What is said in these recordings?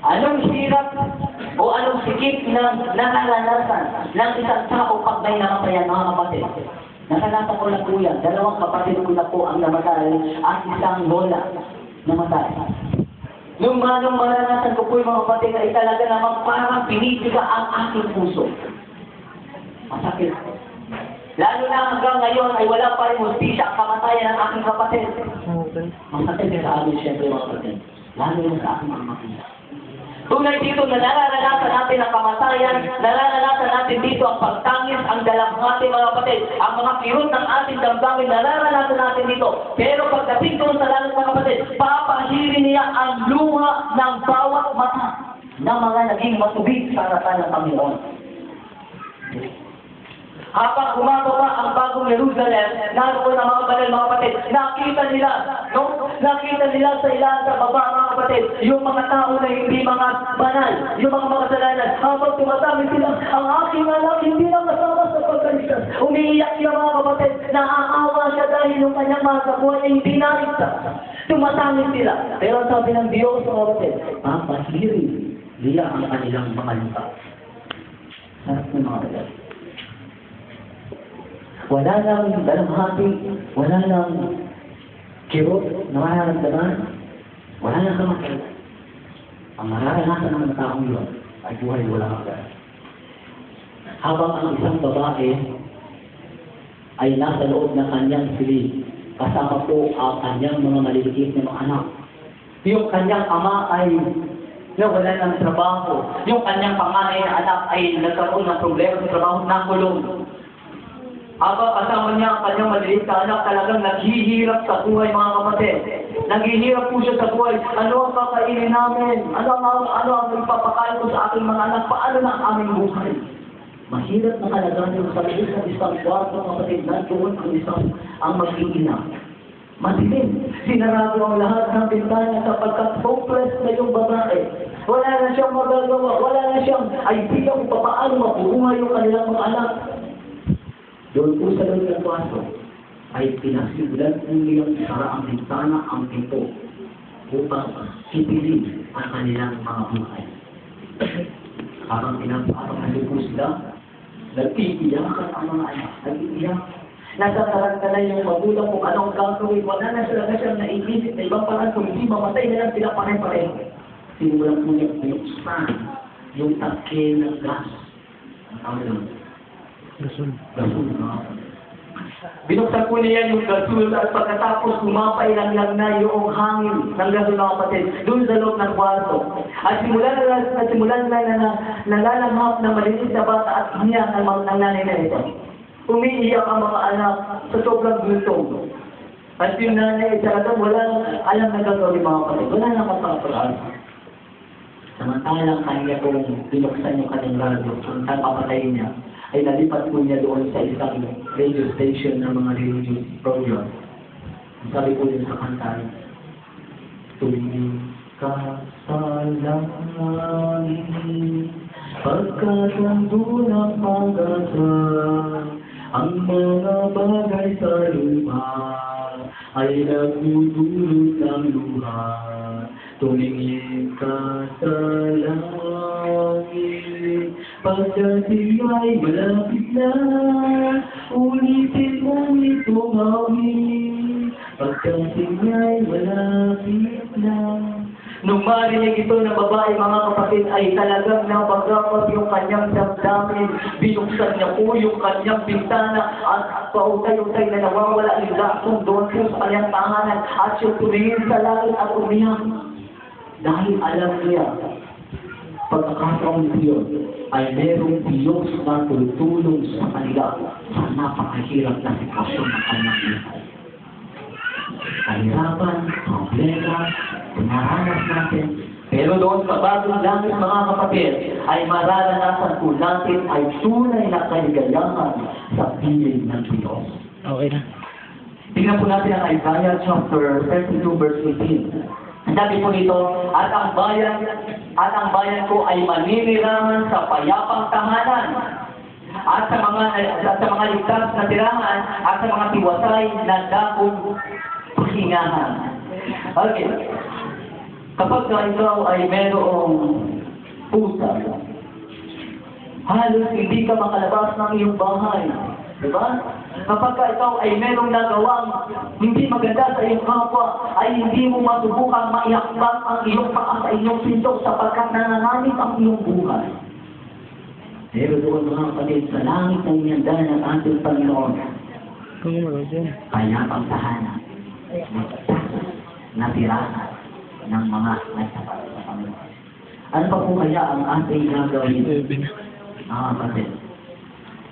Anong hirap o anong sikip na nararanasan ng isang tao pag may namatayan, mga kapatid? Nakalata ko na po yan. 2 kapatid ko na po ang namatay at isang lola namatay. Nung maranasan ko po yung mga kapatid ay talaga namang parang pinitiga ang aking puso. Masakit. Lalo na hanggang ngayon ay wala pa rin hustisya ang kamatayan ng aking kapatid. Masakit sa amin siyempre mga kapatid. Lalo na sa aking mga kapatid. Tunay dito na nararanasan natin ang kamatayan, nararanasan natin dito ang pagtangis, ang dalamhati mga kapatid, ang mga kirot ng ating damdamin, nararanasan natin dito. Pero pagdating doon sa langit mga kapatid, papahirin niya ang luha ng bawat mata na mga naging matubig sa harapan ng Panginoon. Habang bumababa ang bagong Jerusalem, naroon ang mga banal mga kapatid, nakita nila, no? Nakita nila sa ilan sa baba mga kapatid, yung mga tao na hindi mga banal, yung mga makasalanan. Habang tumatawid sila, ang aking anak hindi lang kasama sa pagkaligtas. Umiiyak siya mga kapatid, naaawa siya dahil yung kanyang mga kabuhay ay hindi naligtas. Tumatawid sila. Pero sabi ng Diyos mga kapatid, papahirin nila ang kanilang mga lupa. Sarap ng mga kapatid. Wala nang dalamhati, wala nang kirot na mararamdaman, wala nang kamatay. Ang mararanasan ng mga taong yun ay buhay wala hanggan. Habang ang isang babae ay nasa loob ng kanyang silid, kasama po ang kanyang mga maliliit na mga anak. Yung kanyang ama ay wala ng trabaho. Yung kanyang panganay na anak ay nagkaroon ng problema sa trabaho, nakulong. Habang kasama niya ang kanyang maliit na anak, talagang naghihirap sa buhay mga kapatid. Naghihirap po siya sa buhay. Ano ang kakainin namin? Ano ang ipapakain ko sa aking mga anak? Paano na ang aming buhay? Mahirap na kalagayan sa liit ng isang kwarto mga kapatid. Nandoon ang isang ang mag-iina. Madilim. Sinarado ang lahat ng bintana sapagkat hopeless na yung babae. Wala na siyang magagawa. Wala na siyang idea kung paano mabubuhay yung kanilang mga anak. Doon po sa loob ng kwarto ay pinasimulan po nilang isara ang bintana, ang pinto upang sipilin ang kanilang mga buhay. Habang pinapakakali po sila, nag-iiyakan ang mga anak, nag-iiyak. Nasa taranta na yung magulang kung anong gagawin, wala na sila na siyang naiisip na ibang parang kung hindi mamatay na lang sila pare-pareho. Simulan po niya pinuksan yung tangke ng gas. Ang tawag doon. Gasol. Binuksan po niya yung gasol at pagkatapos kumapay lang na yung hangin ng gasol mga kapatid doon sa loob ng kwarto. At simulan na nalalanghap ng maliit na bata at hiyak ng nanay na ito. Umiiyak ang mga anak sa sobrang gutom. At yung nanay talagang walang alam na gagawin mga kapatid. Wala nang kapag-aral. Samantalang kanya kung binuksan yung kanyang radio, ang papatayin niya, ay nalipat po niya doon sa isang radio station ng mga religious program. Sabi po din sa kanta, tumingin ka sa langit, pagkat ang dunang pag-asa, ang mga bagay sa lupa ay nagdudulot ng luha. Tumingin ka sa langit, pagdating ay malapit na, ulitin mo itong awit, pagdating ay malapit na. Nung marinig ito ng babae mga kapatid ay talagang napagdapat yung kanyang damdamin, binuksan niya po yung kanyang bintana at pautay-utay na nawawala yung lakong doon po sa kanyang tahanan at siya tumingin sa langit at umiyak. Dahil alam niya, pagkakataon niyo ay merong Diyos na tutulong sa kanila sa napakahirap na sitwasyon ng kanyang buhay. Kahirapan, problema, pinaranas natin. Pero doon sa bagong langit mga kapatid, ay mararanasan po natin ay tunay na kaligayahan sa piling ng Diyos. Okay na. Tingnan po natin ang Isaiah chapter 32 verse 18. Ang sabi po nito, at ang bayan ko ay maninirahan sa payapang tahanan at sa mga ligtas na tirahan at sa mga tiwasay na dakong pahingahan. Okay. Kapag ikaw ay merong pusa, halos hindi ka makalabas ng iyong bahay. Diba? Kapag ikaw ay merong nagawang hindi maganda sa iyong kapwa, ay hindi mo masubukang maiakbang ang iyong paa sa inyong pinto sapagkat nanganganib ang iyong buhay. Pero doon mga kapatid, sa langit ng inyanda ng ating Panginoon, payapang tahanan, na tirahan ng mga nagsapat sa Panginoon. Ano pa po kaya ang ating gagawin? Mga kapatid,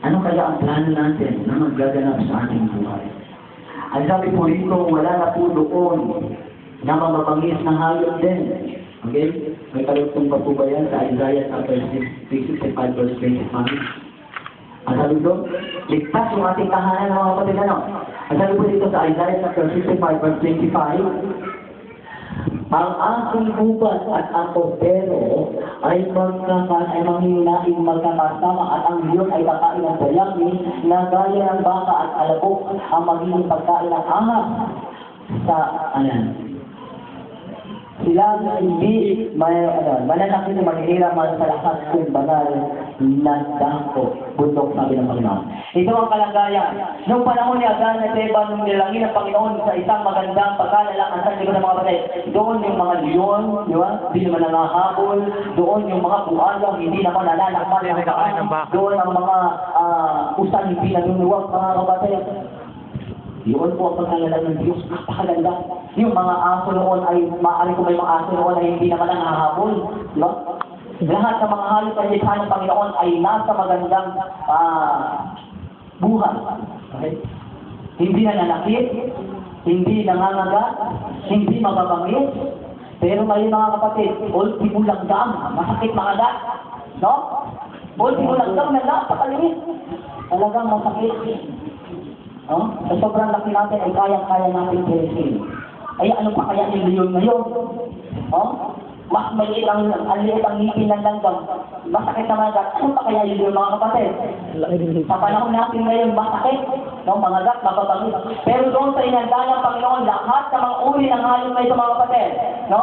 ano kaya ang plano natin na maggaganap sa ating buhay? Ang sabi po rito, wala na po doon na mababangis na hayop din. Okay? May kalugtong pa po ba yan sa Isaiah chapter 65 verse 25? Ang sabi doon, ligtas yung ating tahanan mga kapatid, ano? Ang sabi po dito sa Isaiah chapter 65 verse 25, ang aking bukas at ang kordero ay manghilaing magkakasama at ang iyon ay kakain ng dayami na gaya ng baka at alabok ang magiging pagkain ng ahas sa sila hindi mananakit na manihiraman sa lakas kung banal na dako bundok sabi ng Panginoon. Ito ang kalagayan. Noong panahon ni Adan at Eva, nung nilangin ng Panginoon sa isang magandang pagkalalakan sa likod ng mga patay, doon yung mga leon, di ba? Hindi naman nangahabol. Doon yung mga buhalang hindi naman nananakman. Doon ang mga usan hindi nanunuwag mga kapatay. Yun po ang pagkalalang ng Diyos, napakaganda. Yung mga aso noon ay, maaari ko may mga aso noon ay hindi naman nangahabol. Diba? Lahat ng mga hayop na nilikha ng Panginoon ay nasa magandang buhay. Okay? Hindi nananakit, hindi nangangagat, hindi mababangis. Pero ngayon mga kapatid, ultimo langgam, masakit makagat. No? Ultimo langgam na napakaliit. Talagang masakit. No? Sa sobrang laki natin ay kayang-kaya natin kirisin. Ay ano pa kaya yung leon ngayon? No? Mas maliit ang ngipin ng langgam. Masakit na mga gat. Ano pa kaya yung mga kapatid? Sa panahon natin ngayon, masakit. No, mga gat, mababangis. Pero doon sa inanda ng Panginoon, lahat ng mga uri ng hayop na ito mga kapatid. No?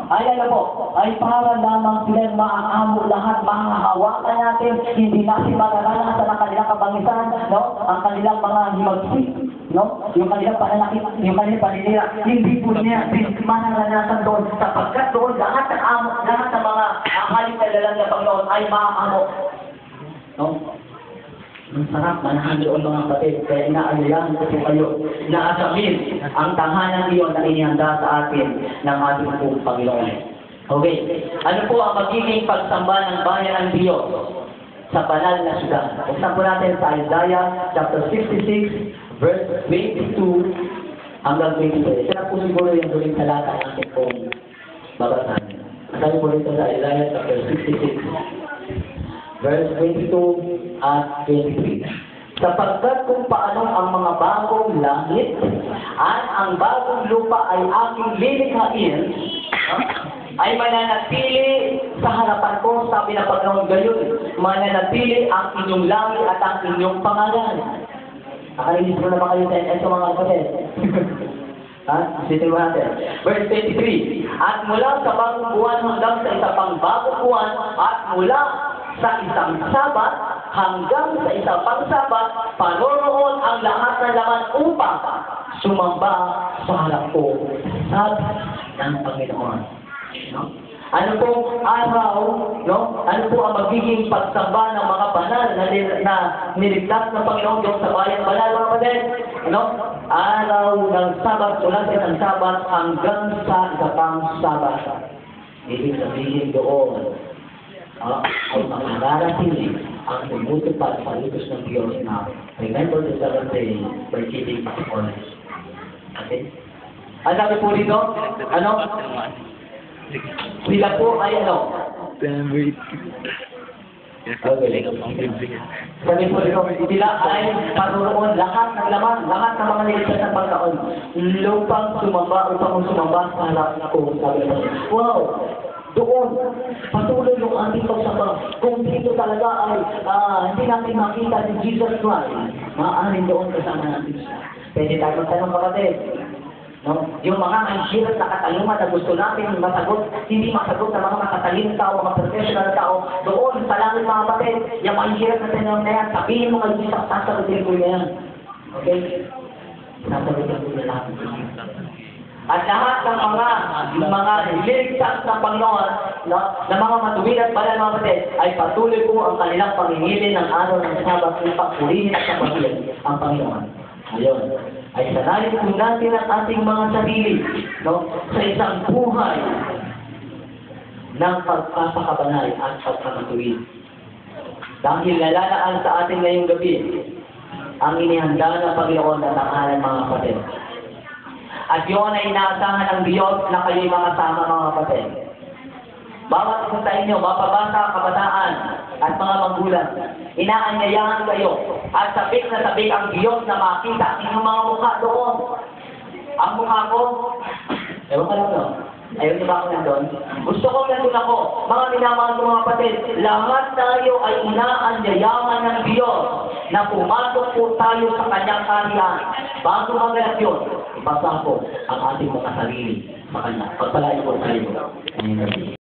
Ay ano po, ay para lamang sila maaamo lahat, mahahawakan natin, hindi natin mararanasan ang kanilang kabangisan, no? Ang kanilang mga himagsik, no? Yung kanilang pananakit, yung kanilang paninira, hindi po niya mararanasan doon, sapagkat doon lahat ng mga hayop na dalang ng Panginoon ay maaamo. No? Ang sarap, manahan doon mga kapatid, kaya inaayahan ko po kayo, inaasamin ang tahanan iyon na inihanda sa atin ng ating pong Panginoon. Okay, ano po ang magiging pagsamba ng bayan ng Diyos sa banal na syudad? Buksan po natin sa Isaiah chapter 66, verse 22 hanggang 23. Ito na po siguro yung huling talata ng ating pong babasahin. Sabi po rito sa Isaiah chapter 66, verse 22 at 23. Sapagkat kung paano ang mga bagong langit at ang bagong lupa ay aking lilikhain, ay mananatili sa harapan ko, sabi ng Panginoon, gayon, mananatili ang inyong langit at ang inyong pangalan. Nakalinis mo na ba kayo sa mga kapatid? Ha? Sitin mo natin. Verse 23. At mula sa bagong buwan hanggang sa isa pang bagong buwan, at mula sa isang sabat hanggang sa isa pang sabat, paroroon ang lahat ng laman upang sumamba sa harap ko, sabi ng Panginoon. No? Ano pong araw, no? Ano po ang magiging pagsamba ng mga banal na niligtas ng Panginoon Diyos sa bayan banal, mga kapatid? Ano? Araw ng Sabat, mula sa isang Sabat hanggang sa isa pang Sabat. Ibig sabihin doon, ay makakarating ang tumutupad sa utos ng Diyos na remember the seventh day by keeping His orders. Okay? Ang sabi po dito, ano? Sila po ay ano? Okay. Sabi po dito, sila ay paroroon lahat ng laman, lahat ng mga niligtas ng pagkaon. Lupang sumamba upang sumamba sa harap ko. Sabi po, wow! Doon, patuloy yung ating pagsamba. Kung dito talaga ay hindi natin makita si Jesus Christ, maaaring doon kasama natin siya. Pwede tayo magtanong kapatid. No? Yung mga ang hirap na katanungan na gusto natin masagot, hindi masagot ng mga makataling tao, mga professional na tao, doon sa langit mga kapatid, yung mga hirap na tanong na yan, sabihin mo kayo sa sasagutin ko yan. Okay? Sasagutin ko na lang. At lahat ng mga niligtas ng Panginoon, no, na mga matuwid at banal mga kapatid, ay patuloy po ang kanilang pangingili ng araw ng Sabat upang purihin at kapatid ang Panginoon. Ngayon, ay sanalin po natin ang ating mga sarili, no, sa isang buhay ng pagpapakabanal at pagpapatuwid. Dahil nalalaan sa atin ngayong gabi ang inihanda ng Panginoon at tangalan mga kapatid. At yun ay inaasahan ng Diyos na kayo'y makasama mga kapatid. Bawat isa sa inyo, mapabasa, kabataan, at mga magulang, inaanyayahan kayo at sabik na sabik ang Diyos na makita ang inyong mga mukha doon. Ang mukha ko, ewan ka lang no? Ayaw niyo ba ako nandun? Gusto ko nandun ako. Mga minamahal ko mga kapatid, lahat tayo ay inaanyayahan ng Diyos na pumasok po tayo sa kanyang kaharian. Bago maganap yun, ipasa ko ang ating mga sarili sa kanya. Pagpalain po tayo.